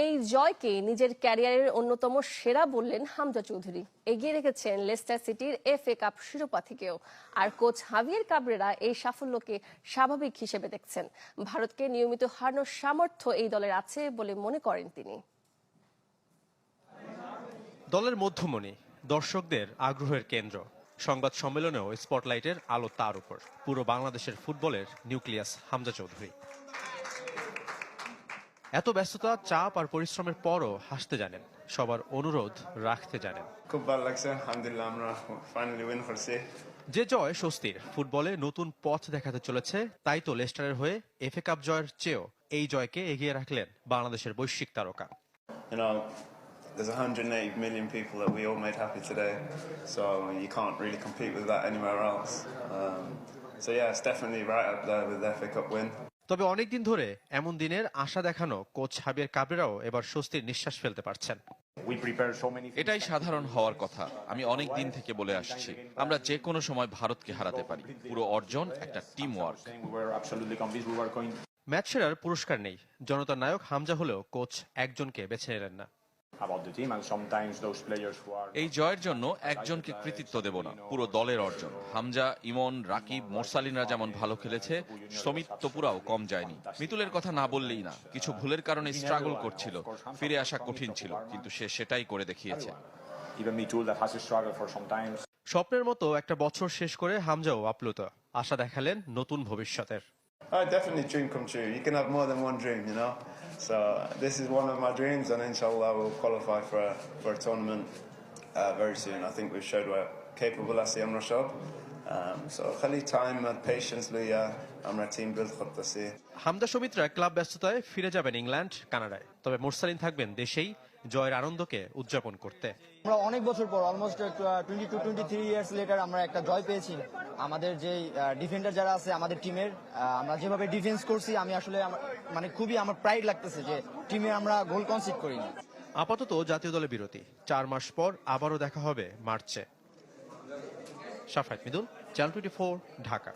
এই জয়কে নিজের ক্যারিয়ারের অন্যতম সেরা বললেন হামজা চৌধুরী। এগিয়ে রেখেছেন লেস্টার সিটির FA কাপ শিরোপা থেকেও। আর কোচ হাভিয়ের কাবরেরা এই সাফল্যকে স্বাভাবিক হিসেবে দেখছেন। ভারতকে নিয়মিত হারানোর সামর্থ্য এই দলের আছে বলে মনে করেন তিনি। দলের মধ্যমণি, দর্শকদের আগ্রহের কেন্দ্র। সংবাদ সম্মেলনেও স্পটলাইটের আলো তার উপর। পুরো বাংলাদেশের ফুটবলের নিউক্লিয়াস হামজা চৌধুরী। এত ব্যস্ততা, চাপ আর পরিশ্রমের পরও হাসতে জানেন, সবার অনুরোধ রাখতে জানেন। খুব ভালো লাগছে, আলহামদুলিল্লাহ আমরা ফাইনালি উইন করছি। যে জয় স্বস্তির, ফুটবলে নতুন পথ দেখাতে চলেছে। তাই তো লেস্টারের হয়ে FA কাপ জয়ের চেয়েও এই জয়কে এগিয়ে রাখলেন বাংলাদেশের বৈশ্বিক তারকা। There's 180 million people that we all made happy today, so you can't really compete with that anywhere else. So yeah, it's definitely right up there with the FA Cup win. তবে অনেকদিন ধরে এমন দিনের আশা দেখানো কোচ হাবিয়ার কাবরেরাও এবার স্বস্তির নিঃশ্বাস ফেলতে পারছেন। এটাই সাধারণ হওয়ার কথা। আমি অনেক দিন থেকে বলে আসছি, আমরা যে কোনো সময় ভারতকে হারাতে পারি। পুরো অর্জন একটা টিম ওয়ার্ক। ম্যাচ সেরার পুরস্কার নেই, জনতার নায়ক হামজা হলেও কোচ একজনকে বেছে নিলেন না। এই জয়ের জন্য একজনকে কৃতিত্ব দেব না, পুরো দলের অর্জন। হামজা, ইমন, রাকিব, মোরসালিনরা যেমন ভালো খেলেছে, সমিত তপুরাও কম যায়নি। মিতুলের কথা না বললেই না। কিছু ভুলের কারণে স্ট্রাগল করছিল, ফিরে আসা কঠিন ছিল, কিন্তু সে সেটাই করে দেখিয়েছে। স্বপ্নের মতো একটা বছর শেষ করে হামজাও আপ্লুত, আশা দেখালেন নতুন ভবিষ্যতের। Definitely dream come true. You can have more than one dream, you know. So this is one of my dreams, and inshallah we'll qualify for a tournament very soon. I think we've showed we're capable as Amra Shab. So khali time and patience liya amra team build করতেছি। Hamza সমিতরা club ব্যস্ততায় ফিরে যাবেন England, কানাডায়। তবে মোরসালিন থাকবেন দেশেই জয়ের আনন্দকে উদযাপন করতে। আমরা অনেক বছর পর অলমোস্ট 22-23 ইয়ার্স লেটার আমরা একটা জয় পেয়েছি। আমাদের যে ডিফেন্ডার যারা আছে আমাদের টিমের, আমরা যেভাবে ডিফেন্স করছি, আমি আসলে মানে খুবই আমার প্রাইড লাগতেছে যে টিমে আমরা গোল কনসিড করিনি। আপাতত জাতীয় দলে বিরতি, 4 মাস পর আবারও দেখা হবে মার্চে। শাফায়েত মিদুল, চ্যানেল 24, ঢাকা।